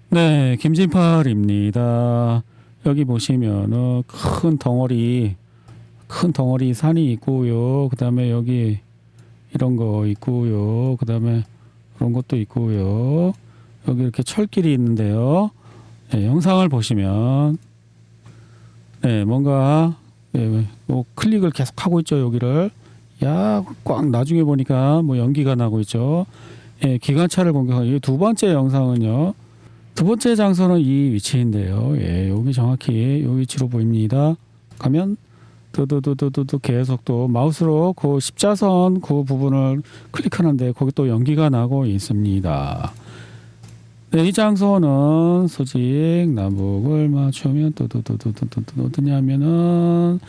네, 김진팔입니다. 여기 보시면은 큰 덩어리 산이 있고요. 그다음에 여기 이런 거 있고요. 그다음에 그런 것도 있고요. 여기 이렇게 철길이 있는데요. 네, 영상을 보시면 네, 뭔가 뭐 클릭을 계속 하고 있죠. 여기를 꽉 나중에 보니까 뭐 연기가 나고 있죠. 예, 기관차를 공격하는 이 두 번째 영상은요. 두 번째 장소는 이 위치인데요. 예, 여기 정확히 이 위치로 보입니다. 가면 두두두두두 계속 또 마우스로 그 십자선 그 부분을 클릭하는데 거기 또 연기가 나고 있습니다. 네, 이 장소는 수직 남북을 맞추면 두두두두두두 어디냐면은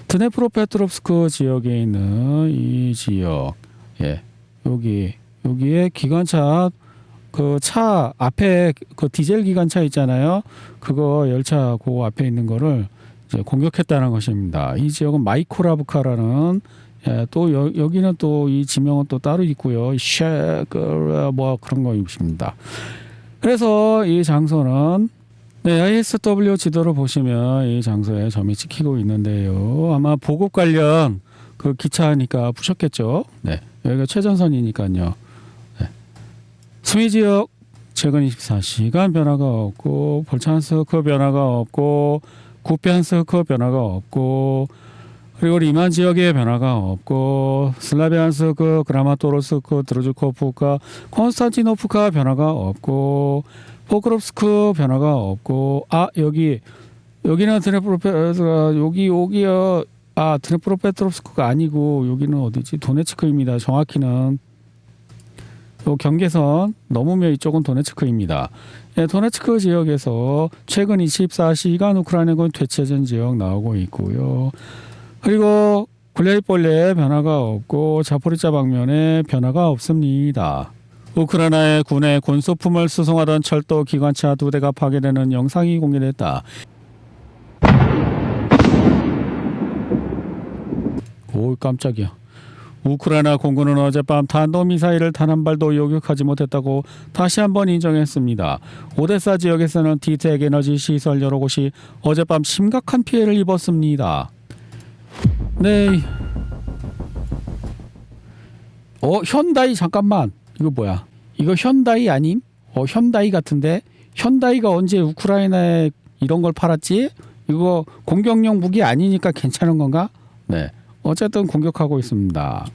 드네프로페트롭스크 지역에 있는 이 지역. 예, 여기에 기관차 그 차 앞에 그 디젤 기관차 있잖아요. 그거 열차 그 앞에 있는 거를 이제 공격했다는 것입니다. 이 지역은 마이코라브카라는 또 여기는 또 이 지명은 또 따로 있고요. 쉐그 뭐 그런 거 있습니다. 그래서 이 장소는 네, ISW 지도를 보시면 이 장소에 점이 찍히고 있는데요. 아마 보급 관련 그 기차니까 부셨겠죠. 네, 여기가 최전선이니까요. 수미 지역 최근 24시간 변화가 없고 볼찬스크 변화가 없고 쿠피안스크 변화가 없고 그리고 리만 지역에 변화가 없고 슬라비안스크 그라마토르스크 드루즈코프카 콘스탄티노프카 변화가 없고 포크롭스크 변화가 없고 여기는 여기요. 드네프로페트롭스크가 아니고 여기는 어디지? 도네츠크입니다. 정확히는 경계선 넘으면 이쪽은 도네츠크입니다. 예, 도네츠크 지역에서 최근 24시간 우크라이나군 되체전 지역 나오고 있고요. 그리고 굴레이폴레에 변화가 없고 자포리자 방면에 변화가 없습니다. 우크라이나의 군의 군소품을 수송하던 철도 기관차 2대가 파괴되는 영상이 공개됐다. 오, 깜짝이야. 우크라이나 공군은 어젯밤 탄도미사일을 단 한 발도 요격하지 못했다고 다시 한번 인정했습니다. 오데사 지역에서는 디텍 에너지 시설 여러 곳이 어젯밤 심각한 피해를 입었습니다. 네. 현다이 잠깐만. 이거 뭐야? 이거 현다이 아님? 현다이 같은데? 현다이가 언제 우크라이나에 이런 걸 팔았지? 이거 공격용 무기 아니니까 괜찮은 건가? 네. 어쨌든 공격하고 있습니다.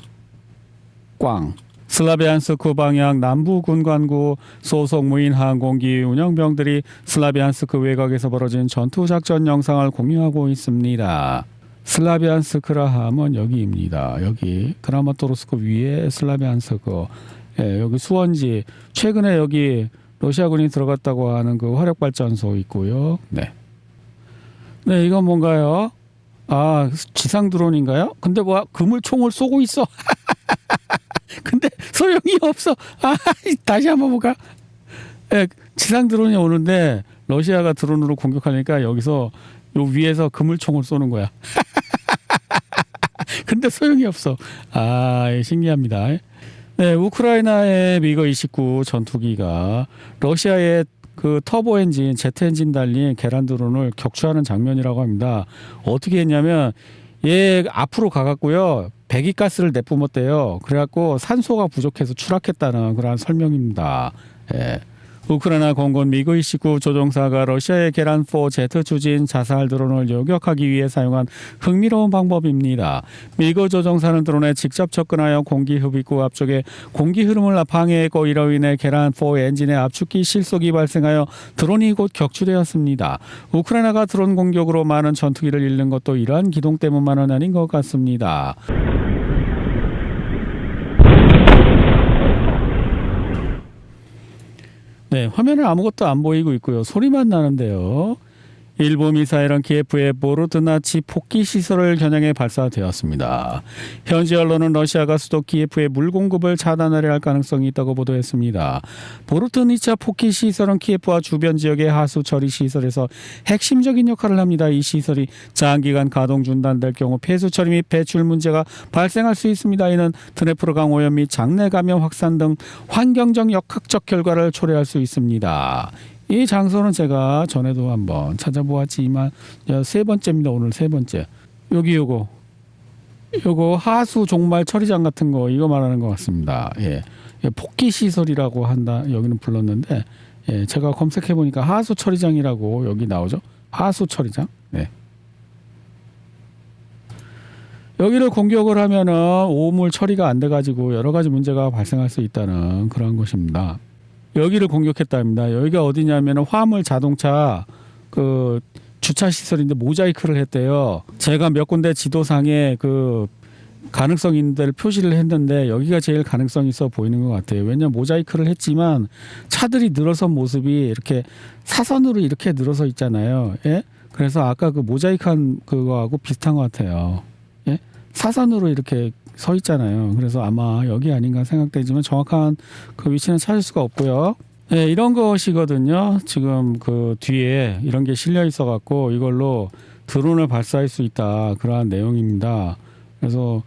꽝. 슬라비안스크 방향 남부 군관구 소속 무인 항공기 운영병들이 슬라비안스크 외곽에서 벌어진 전투 작전 영상을 공유하고 있습니다. 슬라비안스크라 하면 여기입니다. 여기 크라마토르스크 위에 슬라비안스크. 예, 여기 수원지. 최근에 여기 러시아군이 들어갔다고 하는 그 화력 발전소 있고요. 네. 네, 이건 뭔가요? 지상 드론인가요? 근데 뭐 그물총을 쏘고 있어. 근데 소용이 없어. 다시 한번 볼까? 예, 지상 드론이 오는데 러시아가 드론으로 공격하니까 여기서 요 위에서 그물총을 쏘는 거야. 근데 소용이 없어. 신기합니다. 네, 우크라이나의 미그 29 전투기가 러시아의 그 터보 엔진, 제트 엔진 달린 계란 드론을 격추하는 장면이라고 합니다. 어떻게 했냐면 얘 앞으로 가갖고요. 배기가스를 내뿜었대요. 그래갖고 산소가 부족해서 추락했다는 그런 설명입니다. 예. 우크라이나 공군 미그 29 조종사가 러시아의 계란4 제트 추진 자살 드론을 요격하기 위해 사용한 흥미로운 방법입니다. 미그 조종사는 드론에 직접 접근하여 공기 흡입구 앞쪽에 공기 흐름을 방해했고 이로 인해 계란4 엔진의 압축기 실속이 발생하여 드론이 곧 격추되었습니다. 우크라이나가 드론 공격으로 많은 전투기를 잃는 것도 이러한 기동 때문만은 아닌 것 같습니다. 네, 화면에 아무것도 안 보이고 있고요. 소리만 나는데요. 일부 미사일은 키예프의 보르드나치 폭기 시설을 겨냥해 발사되었습니다. 현지 언론은 러시아가 수도 키예프의 물 공급을 차단하려 할 가능성이 있다고 보도했습니다. 보르드니차 폭기 시설은 키예프와 주변 지역의 하수 처리 시설에서 핵심적인 역할을 합니다. 이 시설이 장기간 가동 중단될 경우 폐수 처리 및 배출 문제가 발생할 수 있습니다. 이는 드네프르강 오염 및 장내 감염 확산 등 환경적 역학적 결과를 초래할 수 있습니다. 이 장소는 제가 전에도 한번 찾아보았지만 세 번째입니다. 오늘 세 번째. 여기 요거 하수 종말 처리장 같은 거 이거 말하는 것 같습니다. 예. 복귀 시설이라고 한다 여기는 불렀는데 예, 제가 검색해 보니까 하수 처리장이라고 여기 나오죠. 하수 처리장. 네. 여기를 공격을 하면은 오물 처리가 안 돼가지고 여러 가지 문제가 발생할 수 있다는 그런 것입니다. 여기를 공격했답니다. 여기가 어디냐면은 화물 자동차 그 주차 시설인데 모자이크를 했대요. 제가 몇 군데 지도상에 그 가능성 있는 데를 표시를 했는데 여기가 제일 가능성 있어 보이는 것 같아요. 왜냐면 모자이크를 했지만 차들이 늘어선 모습이 이렇게 사선으로 이렇게 늘어서 있잖아요. 예? 그래서 아까 그 모자이크한 그거하고 비슷한 것 같아요. 예? 사선으로 이렇게 서 있잖아요. 그래서 아마 여기 아닌가 생각되지만 정확한 그 위치는 찾을 수가 없고요. 네, 이런 것이거든요. 지금 그 뒤에 이런 게 실려 있어 갖고 이걸로 드론을 발사할 수 있다. 그러한 내용입니다. 그래서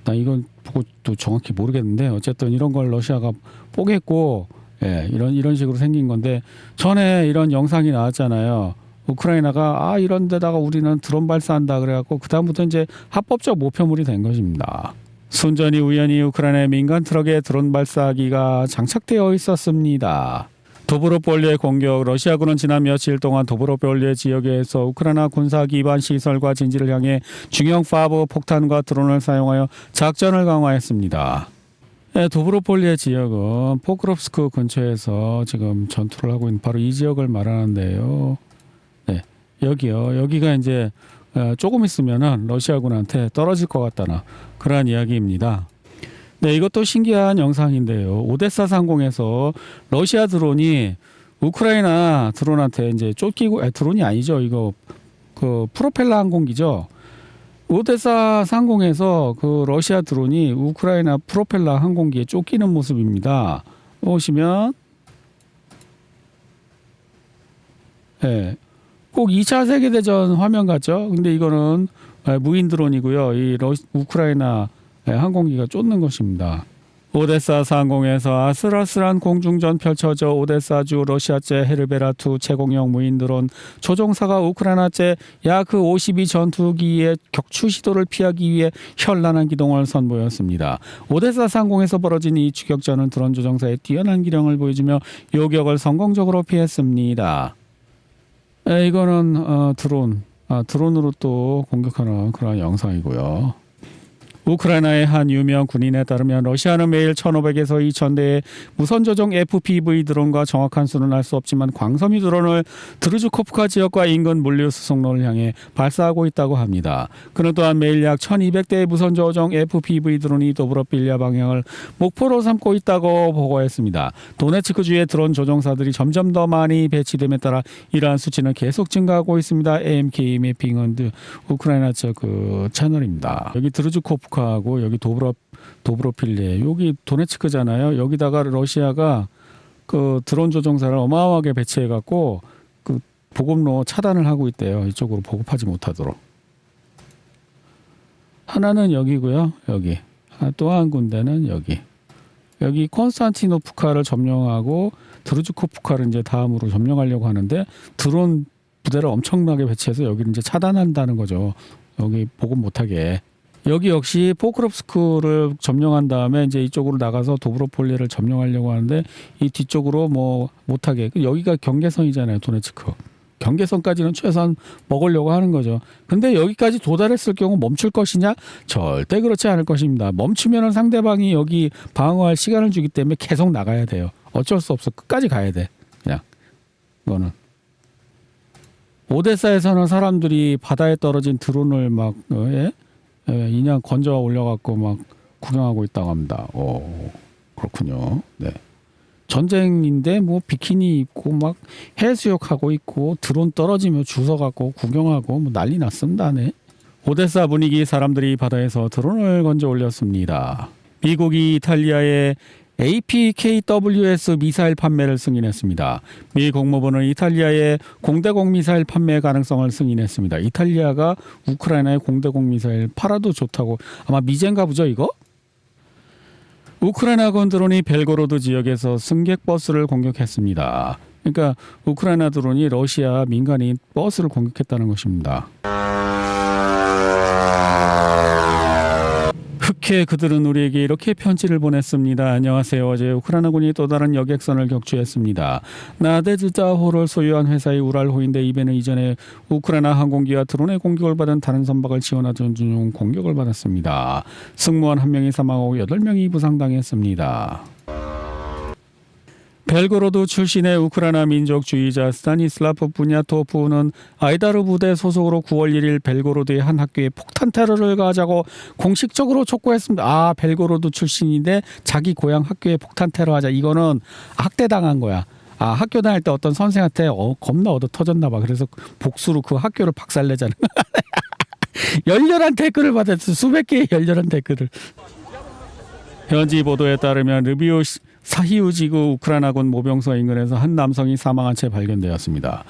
나 이건 보고 또 정확히 모르겠는데 어쨌든 이런 걸 러시아가 뽀겠고 예, 이런 식으로 생긴 건데 전에 이런 영상이 나왔잖아요. 우크라이나가 이런 데다가 우리는 드론 발사한다 그래갖고 그다음부터 이제 합법적 목표물이 된 것입니다. 순전히 우연히 우크라이나의 민간 트럭에 드론 발사기가 장착되어 있었습니다. 도브로폴리의 공격. 러시아군은 지난 며칠 동안 도브로폴리 지역에서 우크라이나 군사 기반 시설과 진지를 향해 중형 파브 폭탄과 드론을 사용하여 작전을 강화했습니다. 네, 도브로폴리의 지역은 포크롭스크 근처에서 지금 전투를 하고 있는 바로 이 지역을 말하는데요. 네, 여기요. 여기가 이제 조금 있으면은 러시아군한테 떨어질 것 같다는 그러한 이야기입니다. 네, 이것도 신기한 영상인데요. 오데사 상공에서 러시아 드론이 우크라이나 드론한테 이제 쫓기고, 드론이 아니죠. 이거 그 프로펠러 항공기죠. 오데사 상공에서 그 러시아 드론이 우크라이나 프로펠러 항공기에 쫓기는 모습입니다. 보시면, 네, 꼭 2차 세계대전 화면 같죠? 근데 이거는 무인 드론이고요. 이 우크라이나 항공기가 쫓는 것입니다. 오데사 상공에서 아슬아슬한 공중전 펼쳐져 오데사주 러시아제 헤르베라2 제공형 무인 드론 조종사가 우크라이나제 야크 52 전투기의 격추 시도를 피하기 위해 현란한 기동을 선보였습니다. 오데사 상공에서 벌어진 이 추격전은 드론 조종사의 뛰어난 기량을 보여주며 요격을 성공적으로 피했습니다. 이거는 드론으로 또 공격하는 그런 영상이고요. 우크라이나의 한 유명 군인에 따르면 러시아는 매일 1,500에서 2,000대의 무선조종 FPV 드론과 정확한 수는 알 수 없지만 광섬유 드론을 드루즈코프카 지역과 인근 물류 수송로를 향해 발사하고 있다고 합니다. 그는 또한 매일 약 1,200대의 무선조종 FPV 드론이 도브로필리아 방향을 목표로 삼고 있다고 보고했습니다. 도네츠크주의 드론 조종사들이 점점 더 많이 배치됨에 따라 이러한 수치는 계속 증가하고 있습니다. AMK 매핑은 우크라이나 쪽 그 채널입니다. 여기 드루즈코프카 하고 여기 도브로필리에 여기 도네츠크잖아요. 여기다가 러시아가 그 드론 조종사를 어마어마하게 배치해 갖고 그 보급로 차단을 하고 있대요. 이쪽으로 보급하지 못하도록. 하나는 여기고요. 여기. 또 한 군데는 여기 콘스탄티노프카를 점령하고 드루즈코프카를 이제 다음으로 점령하려고 하는데 드론 부대를 엄청나게 배치해서 여기를 이제 차단한다는 거죠. 여기 보급 못하게. 여기 역시 포크롭스크를 점령한 다음에 이제 이쪽으로 나가서 도브로폴리를 점령하려고 하는데 이 뒤쪽으로 뭐 못하게. 여기가 경계선이잖아요. 도네츠크. 경계선까지는 최소한 먹으려고 하는 거죠. 근데 여기까지 도달했을 경우 멈출 것이냐? 절대 그렇지 않을 것입니다. 멈추면은 상대방이 여기 방어할 시간을 주기 때문에 계속 나가야 돼요. 어쩔 수 없어. 끝까지 가야 돼. 그냥 이거는. 오데사에서는 사람들이 바다에 떨어진 드론을 막 인양 건져 올려갖고 막 구경하고 있다고 합니다. 그렇군요. 네. 전쟁인데 뭐 비키니 입고 막 해수욕하고 있고 드론 떨어지면 주워갖고 구경하고 뭐 난리 났습니다. 네. 오데사 분위기 사람들이 바다에서 드론을 건져 올렸습니다. 미국이 이탈리아에 APKWS 미사일 판매를 승인했습니다. 미 국무부는 이탈리아의 공대공 미사일 판매 가능성을 승인했습니다. 이탈리아가 우크라이나의 공대공 미사일 팔아도 좋다고 아마 미제인가 보죠 이거? 우크라이나군 드론이 벨고로드 지역에서 승객 버스를 공격했습니다. 그러니까 우크라이나 드론이 러시아 민간인 버스를 공격했다는 것입니다. 흑해 그들은 우리에게 이렇게 편지를 보냈습니다. 안녕하세요. 어제 우크라이나군이 또 다른 여객선을 격추했습니다. 나데즈다호를 소유한 회사의 우랄호인데 이배는 이전에 우크라이나 항공기와 드론의 공격을 받은 다른 선박을 지원하던 중 공격을 받았습니다. 승무원 1명이 사망하고 8명이 부상당했습니다. 벨고로드 출신의 우크라이나 민족주의자 스타니슬라프 부냐토프는 아이다르 부대 소속으로 9월 1일 벨고로드의 한 학교에 폭탄 테러를 가하자고 공식적으로 촉구했습니다. 아, 벨고로드 출신인데 자기 고향 학교에 폭탄 테러하자. 이거는 학대당한 거야. 아, 학교 다닐 때 어떤 선생한테 겁나 얻어 터졌나 봐. 그래서 복수로 그 학교를 박살내자는 열렬한 댓글을 받았어. 수백 개의 열렬한 댓글을. 현지 보도에 따르면 르비오 사히우지구 우크라이나군 모병서 인근에서 한 남성이 사망한 채 발견되었습니다.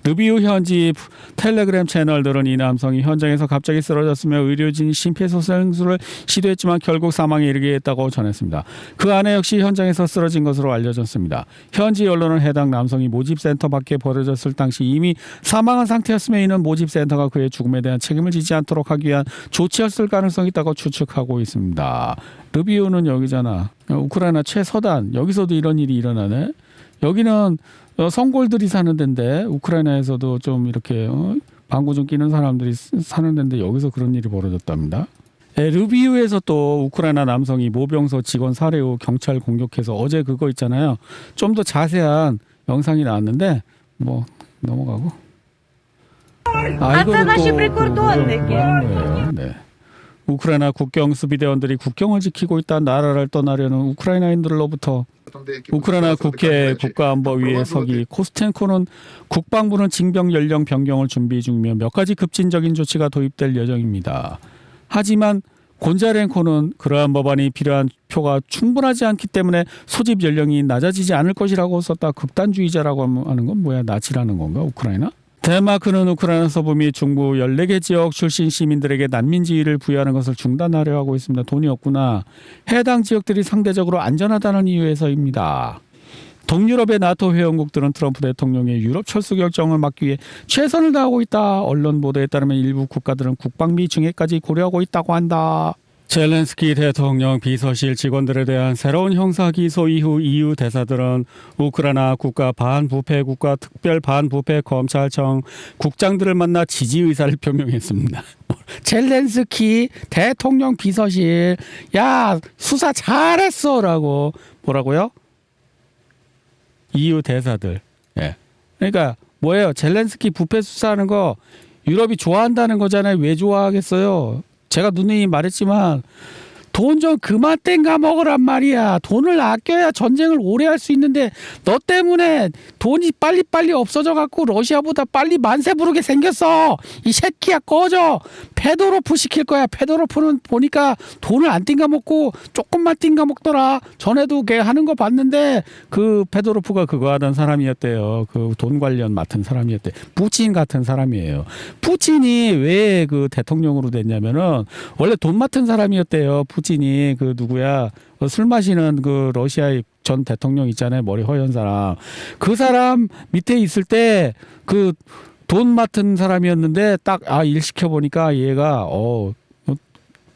르비우 현지 텔레그램 채널들은 이 남성이 현장에서 갑자기 쓰러졌으며 의료진이 심폐소생술을 시도했지만 결국 사망에 이르게 했다고 전했습니다. 그 아내 역시 현장에서 쓰러진 것으로 알려졌습니다. 현지 언론은 해당 남성이 모집센터 밖에 버려졌을 당시 이미 사망한 상태였으며 이는 모집센터가 그의 죽음에 대한 책임을 지지 않도록 하기 위한 조치였을 가능성이 있다고 추측하고 있습니다. 르비우는 여기잖아. 우크라이나 최서단. 여기서도 이런 일이 일어나네. 여기는 성골들이 사는 데인데 우크라이나에서도 좀 이렇게 방구 좀 끼는 사람들이 사는 데인데 여기서 그런 일이 벌어졌답니다. 르비우에서 또 우크라이나 남성이 모병서 직원 살해 후 경찰 공격해서 어제 그거 있잖아요. 좀 더 자세한 영상이 나왔는데 뭐 넘어가고. 이거는 또 하는 거예요. 네. 우크라이나 국경 수비대원들이 국경을 지키고 있다 나라를 떠나려는 우크라이나인들로부터 우크라이나 국회 국가안보위의 서기 코스첸코는 국방부는 징병 연령 변경을 준비 중이며 몇 가지 급진적인 조치가 도입될 예정입니다. 하지만 곤자렌코는 그러한 법안이 필요한 표가 충분하지 않기 때문에 소집 연령이 낮아지지 않을 것이라고 썼다. 극단주의자라고 하는 건 뭐야? 나치라는 건가? 우크라이나? 덴마크는 우크라이나 서부 및 중부 14개 지역 출신 시민들에게 난민 지위를 부여하는 것을 중단하려 하고 있습니다. 돈이 없구나. 해당 지역들이 상대적으로 안전하다는 이유에서입니다. 동유럽의 나토 회원국들은 트럼프 대통령의 유럽 철수 결정을 막기 위해 최선을 다하고 있다. 언론 보도에 따르면 일부 국가들은 국방비 증액까지 고려하고 있다고 한다. 젤렌스키 대통령 비서실 직원들에 대한 새로운 형사 기소 이후 EU 대사들은 우크라이나 국가 반부패 국가 특별 반부패 검찰청 국장들을 만나 지지 의사를 표명했습니다. 젤렌스키 대통령 비서실 야 수사 잘했어라고 뭐라고요? EU 대사들. 예. 그러니까 뭐예요? 젤렌스키 부패 수사하는 거 유럽이 좋아한다는 거잖아요. 왜 좋아하겠어요? 제가 누누이 말했지만 돈 좀 그만 땡가 먹으란 말이야. 돈을 아껴야 전쟁을 오래 할 수 있는데 너 때문에 돈이 빨리빨리 없어져 갖고 러시아보다 빨리 만세 부르게 생겼어. 이 새끼야 꺼져. 페도로프 시킬 거야. 페도로프는 보니까 돈을 안 띵가 먹고 조금만 띵가 먹더라. 전에도 걔 하는 거 봤는데 그 페도로프가 그거 하던 사람이었대요. 그 돈 관련 맡은 사람이었대. 푸친 같은 사람이에요. 푸친이 왜 그 대통령으로 됐냐면은 원래 돈 맡은 사람이었대요. 푸친이 그 누구야 술 마시는 그 러시아의 전 대통령 있잖아요. 머리 허연 사람. 그 사람 밑에 있을 때 그 돈 맡은 사람이었는데 딱 일 시켜 보니까 얘가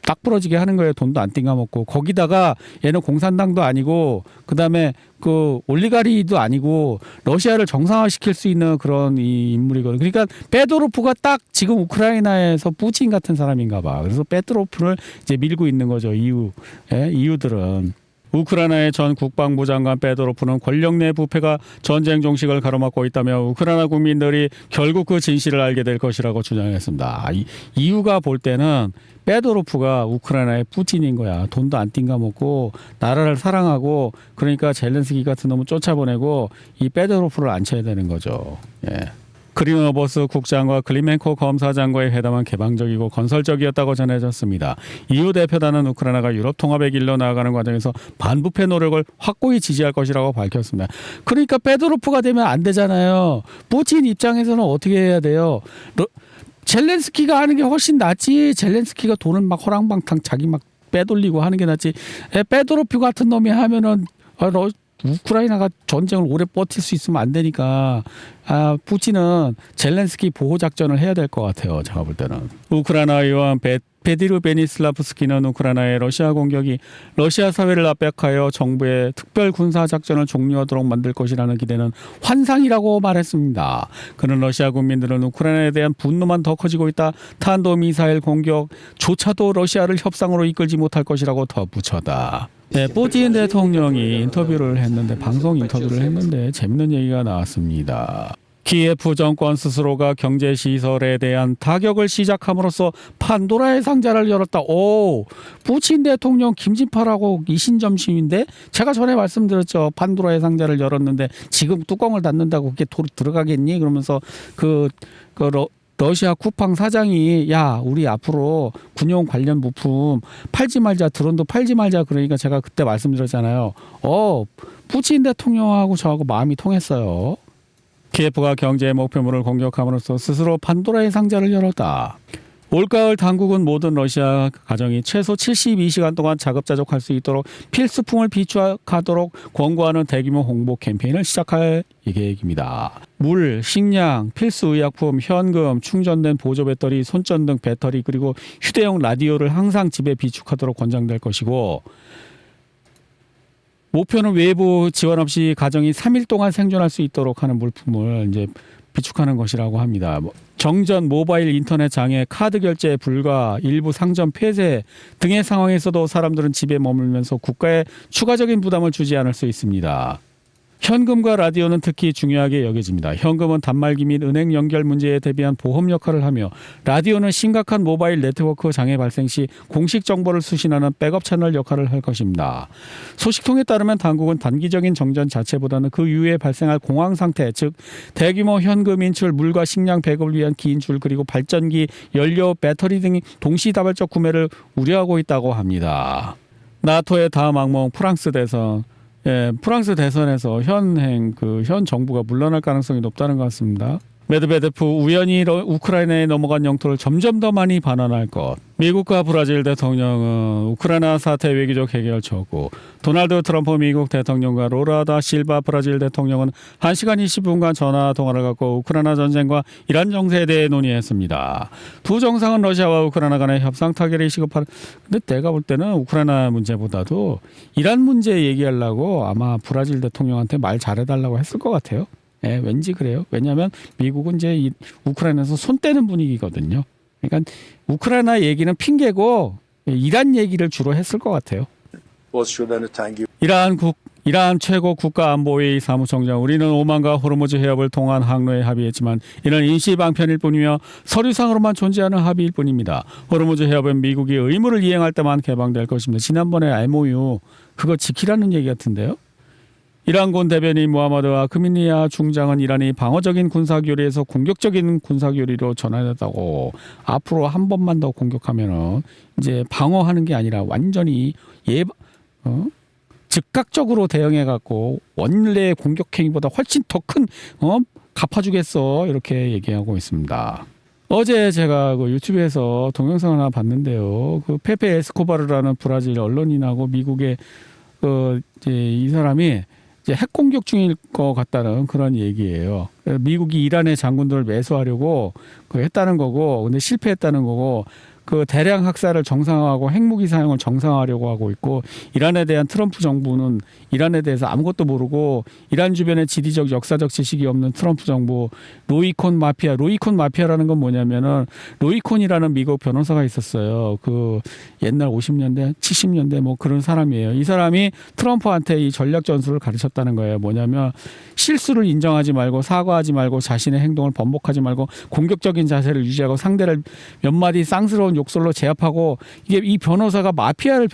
딱 부러지게 하는 거예요. 돈도 안 띵가 먹고 거기다가 얘는 공산당도 아니고 그다음에 그 올리가리도 아니고 러시아를 정상화시킬 수 있는 그런 이 인물이거든요. 그러니까 페도로프가 딱 지금 우크라이나에서 푸친 같은 사람인가 봐. 그래서 페도로프를 이제 밀고 있는 거죠. 이유들은. 우크라이나의 전 국방부 장관 페도로프는 권력 내 부패가 전쟁 종식을 가로막고 있다며 우크라이나 국민들이 결국 그 진실을 알게 될 것이라고 주장했습니다. 이유가 볼 때는 페도로프가 우크라이나의 푸틴인 거야. 돈도 안 띵가 먹고 나라를 사랑하고 그러니까 젤렌스키 같은 놈을 쫓아보내고 이 페도로프를 앉혀야 되는 거죠. 예. 크리노버스 국장과 클리멘코 검사장과의 회담은 개방적이고 건설적이었다고 전해졌습니다. EU 대표단은 우크라이나가 유럽 통합의 길로 나아가는 과정에서 반부패 노력을 확고히 지지할 것이라고 밝혔습니다. 그러니까 페도로프가 되면 안 되잖아요. 푸틴 입장에서는 어떻게 해야 돼요? 젤렌스키가 하는 게 훨씬 낫지. 젤렌스키가 돈을 막 호랑방탕 자기 막 빼돌리고 하는 게 낫지. 페도로프 같은 놈이 하면은 우크라이나가 전쟁을 오래 버틸 수 있으면 안 되니까 푸틴은 젤렌스키 보호 작전을 해야 될 것 같아요. 제가 볼 때는. 우크라이나 의원 베디르 베니슬라프스키는 우크라이나의 러시아 공격이 러시아 사회를 압박하여 정부의 특별 군사 작전을 종료하도록 만들 것이라는 기대는 환상이라고 말했습니다. 그는 러시아 국민들은 우크라이나에 대한 분노만 더 커지고 있다. 탄도미사일 공격조차도 러시아를 협상으로 이끌지 못할 것이라고 덧붙였다. 네, 푸틴 대통령이 방송 인터뷰를 했는데 재밌는 얘기가 나왔습니다. 키예프 정권 스스로가 경제 시설에 대한 타격을 시작함으로써 판도라의 상자를 열었다. 오, 푸틴 대통령 김진팔하고 이신점심인데 제가 전에 말씀드렸죠. 판도라의 상자를 열었는데 지금 뚜껑을 닫는다고 그게 들어가겠니? 그러면서 러시아 쿠팡 사장이 야 우리 앞으로 군용 관련 부품 팔지 말자, 드론도 팔지 말자, 그러니까 제가 그때 말씀드렸잖아요. 푸틴 대통령하고 저하고 마음이 통했어요. 키예프가 경제 목표물을 공격함으로써 스스로 판도라의 상자를 열었다. 올가을 당국은 모든 러시아 가정이 최소 72시간 동안 자급자족할 수 있도록 필수품을 비축하도록 권고하는 대규모 홍보 캠페인을 시작할 계획입니다. 물, 식량, 필수 의약품, 현금, 충전된 보조 배터리, 손전등 배터리, 그리고 휴대용 라디오를 항상 집에 비축하도록 권장될 것이고, 목표는 외부 지원 없이 가정이 3일 동안 생존할 수 있도록 하는 물품을 이제 비축하는 것이라고 합니다. 정전, 모바일 인터넷 장애, 카드 결제 불가, 일부 상점 폐쇄 등의 상황에서도 사람들은 집에 머물면서 국가에 추가적인 부담을 주지 않을 수 있습니다. 현금과 라디오는 특히 중요하게 여겨집니다. 현금은 단말기 및 은행 연결 문제에 대비한 보험 역할을 하며, 라디오는 심각한 모바일 네트워크 장애 발생 시 공식 정보를 수신하는 백업 채널 역할을 할 것입니다. 소식통에 따르면 당국은 단기적인 정전 자체보다는 그 이후에 발생할 공황 상태, 즉 대규모 현금 인출, 물과 식량 배급을 위한 긴 줄, 그리고 발전기, 연료, 배터리 등 동시다발적 구매를 우려하고 있다고 합니다. 나토의 다음 악몽 프랑스 대선. 프랑스 대선에서 현 정부가 물러날 가능성이 높다는 것 같습니다. 메드베데프 우연히 우크라이나에 넘어간 영토를 점점 더 많이 반환할 것. 미국과 브라질 대통령은 우크라이나 사태 외교적 해결 촉구. 도널드 트럼프 미국 대통령과 로라 다 실바 브라질 대통령은 1시간 20분간 전화 통화를 갖고 우크라이나 전쟁과 이란 정세에 대해 논의했습니다. 두 정상은 러시아와 우크라이나 간의 협상 타결이 시급한. 근데 내가 볼 때는 우크라이나 문제보다도 이란 문제 얘기하려고 아마 브라질 대통령한테 말 잘해달라고 했을 것 같아요. 왠지 그래요. 왜냐하면 미국은 이제 우크라이나에서 손 떼는 분위기거든요. 그러니까 우크라이나 얘기는 핑계고 이란 얘기를 주로 했을 것 같아요. 이란 최고 국가안보회의 사무총장, 우리는 오만과 호르무즈 해협을 통한 항로에 합의했지만 이는 임시 방편일 뿐이며 서류상으로만 존재하는 합의일 뿐입니다. 호르무즈 해협은 미국이 의무를 이행할 때만 개방될 것입니다. 지난번에 MOU 그거 지키라는 얘기 같은데요. 이란군 대변인 무하마드 아크미니아 중장은 이란이 방어적인 군사교리에서 공격적인 군사교리로 전환했다고, 앞으로 한 번만 더 공격하면은 이제 방어하는 게 아니라 완전히 즉각적으로 대응해 갖고 원래 공격 행위보다 훨씬 더 큰 갚아주겠어, 이렇게 얘기하고 있습니다. 어제 제가 유튜브에서 동영상 하나 봤는데요. 페페 에스코바르라는 브라질 언론인하고 미국의 이 사람이 핵 공격 중일 것 같다는 그런 얘기예요. 미국이 이란의 장군들을 매수하려고 했다는 거고, 근데 실패했다는 거고, 대량 학살을 정상화하고 핵무기 사용을 정상화하려고 하고 있고, 이란에 대한 트럼프 정부는 이란에 대해서 아무것도 모르고, 이란 주변에 지리적 역사적 지식이 없는 트럼프 정부, 로이콘 마피아라는 건 뭐냐면은, 로이콘이라는 미국 변호사가 있었어요. 옛날 50년대 70년대 뭐 그런 사람이에요. 이 사람이 트럼프한테 이 전략 전술을 가르쳤다는 거예요. 뭐냐면 실수를 인정하지 말고, 사과하지 말고, 자신의 행동을 번복하지 말고, 공격적인 자세를 유지하고, 상대를 몇 마디 쌍스러운 욕설로 제압하고, 이 변호사가 마피아를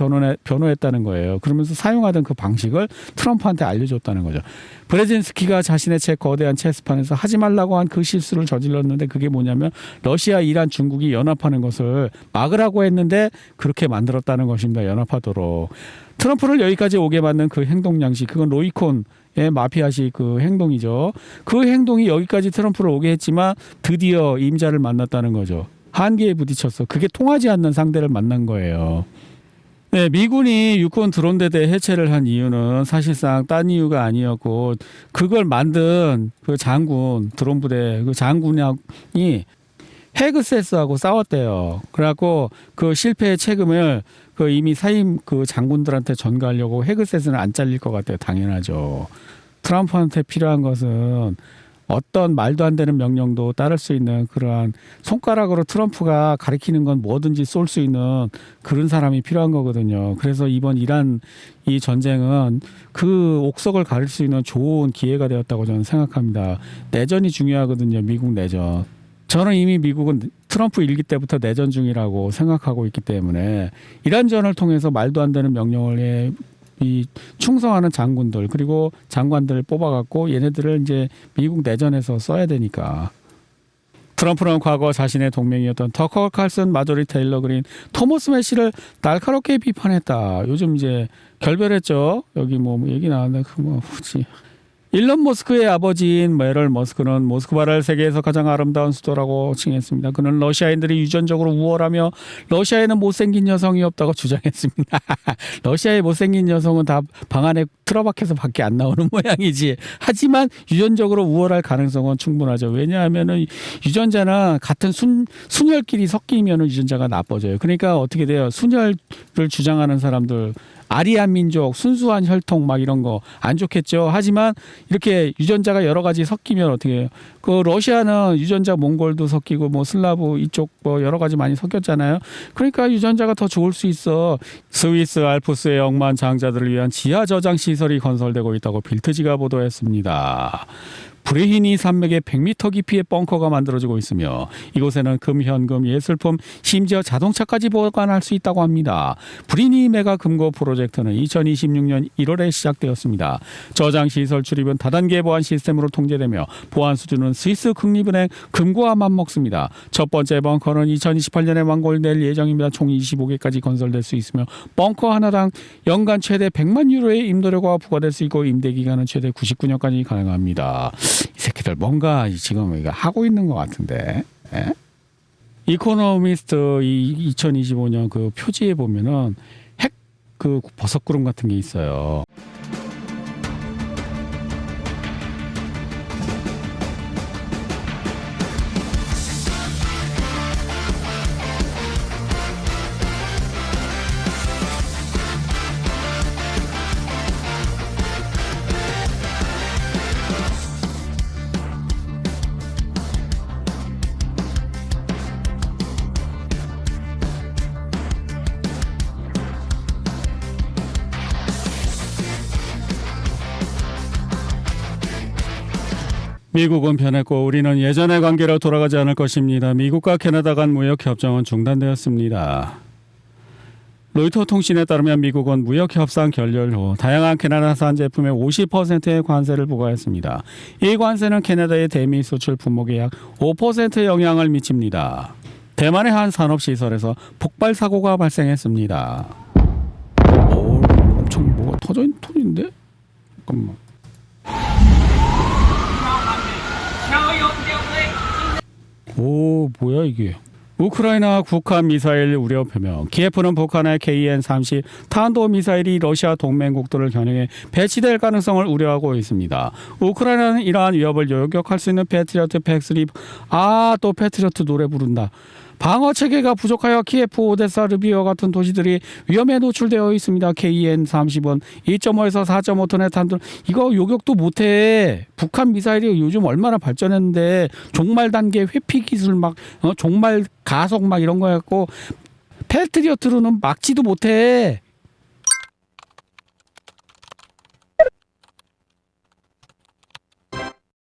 변호했다는 거예요. 그러면서 사용하던 그 방식을 트럼프한테 알려줬다는 거죠. 브레진스키가 자신의 거대한 체스판에서 하지 말라고 한 그 실수를 저질렀는데, 그게 뭐냐면 러시아, 이란, 중국이 연합하는 것을 막으라고 했는데 그렇게 만들었다는 것입니다. 연합하도록. 트럼프를 여기까지 오게 만든 그 행동 양식, 그건 로이콘의 마피아식 그 행동이죠. 그 행동이 여기까지 트럼프를 오게 했지만 드디어 임자를 만났다는 거죠. 한계에 부딪혔어. 그게 통하지 않는 상대를 만난 거예요. 네, 미군이 육군 드론대대 해체를 한 이유는 사실상 딴 이유가 아니었고 그걸 만든 그 장군 드론 부대 그 장군이 헤그세스하고 싸웠대요. 그래갖고 그 실패의 책임을 그 이미 사임 그 장군들한테 전가하려고 헤그셋은 안 잘릴 것 같아요. 당연하죠. 트럼프한테 필요한 것은 어떤 말도 안 되는 명령도 따를 수 있는 그러한 손가락으로 트럼프가 가리키는 건 뭐든지 쏠 수 있는 그런 사람이 필요한 거거든요. 그래서 이번 이란 이 전쟁은 그 옥석을 가릴 수 있는 좋은 기회가 되었다고 저는 생각합니다. 내전이 중요하거든요. 미국 내전. 저는 이미 미국은 트럼프 일기 때부터 내전 중이라고 생각하고 있기 때문에 이란전을 통해서 말도 안 되는 명령을 이 충성하는 장군들 그리고 장관들을 뽑아갖고 얘네들을 이제 미국 내전에서 써야 되니까. 트럼프는 과거 자신의 동맹이었던 터커 칼슨, 마조리 테일러 그린, 토머스 매시를 날카롭게 비판했다. 요즘 이제 결별했죠. 여기 뭐 얘기 나왔는데 그 뭐 뭐지. 일론 머스크의 아버지인 메럴 머스크는 모스크바를 세계에서 가장 아름다운 수도라고 칭했습니다. 그는 러시아인들이 유전적으로 우월하며 러시아에는 못생긴 여성이 없다고 주장했습니다. 러시아의 못생긴 여성은 다 방 안에 틀어박혀서 밖에 안 나오는 모양이지. 하지만 유전적으로 우월할 가능성은 충분하죠. 왜냐하면 유전자는 같은 순혈끼리 섞이면 유전자가 나빠져요. 그러니까 어떻게 돼요? 순혈을 주장하는 사람들 아리안 민족, 순수한 혈통 막 이런 거 안 좋겠죠. 하지만 이렇게 유전자가 여러 가지 섞이면 어떻게 해요? 그 러시아는 유전자 몽골도 섞이고 뭐 슬라브 이쪽 뭐 여러 가지 많이 섞였잖아요. 그러니까 유전자가 더 좋을 수 있어. 스위스 알프스의 억만장자들을 위한 지하 저장 시설이 건설되고 있다고 빌트지가 보도했습니다. 브레히니 산맥에 100m 깊이의 벙커가 만들어지고 있으며 이곳에는 금, 현금, 예술품, 심지어 자동차까지 보관할 수 있다고 합니다. 브리니 메가 금고 프로젝트는 2026년 1월에 시작되었습니다. 저장시설 출입은 다단계 보안 시스템으로 통제되며 보안 수준은 스위스 국립은행 금고와 맞먹습니다. 첫 번째 벙커는 2028년에 완공될 예정입니다. 총 25개까지 건설될 수 있으며 벙커 하나당 연간 최대 100만 유로의 임도료가 부과될 수 있고 임대 기간은 최대 99년까지 가능합니다. 이 새끼들 뭔가 지금 이거 하고 있는 것 같은데. 예? 이코노미스트 2025년 그 표지에 보면은 핵 그 버섯구름 같은 게 있어요. 미국은 변했고 우리는 예전의 관계로 돌아가지 않을 것입니다. 미국과 캐나다 간 무역 협정은 중단되었습니다. 로이터 통신에 따르면 미국은 무역 협상 결렬 후 다양한 캐나다산 제품에 50%의 관세를 부과했습니다. 이 관세는 캐나다의 대미 수출 품목에 약 5%의 영향을 미칩니다. 대만의 한 산업시설에서 폭발 사고가 발생했습니다. 오, 엄청 뭐가 터져 있는 톤인데? 잠깐만. 오, 뭐야 이게? 우크라이나 국한 미사일 우려 표명. 키예프는 북한의 KN-30 탄도 미사일이 러시아 동맹국들을 겨냥해 배치될 가능성을 우려하고 있습니다. 우크라이나는 이러한 위협을 요격할 수 있는 패트리어트 팩3 또 패트리어트 노래 부른다. 방어 체계가 부족하여 키예프, 오데사, 르비오 같은 도시들이 위험에 노출되어 있습니다. KN-30은 2.5에서 4.5톤의 탄도 이거 요격도 못해. 북한 미사일이 요즘 얼마나 발전했는데 종말 단계 회피 기술 막 종말 가속 막 이런 거 갖고 패트리어트로는 막지도 못해.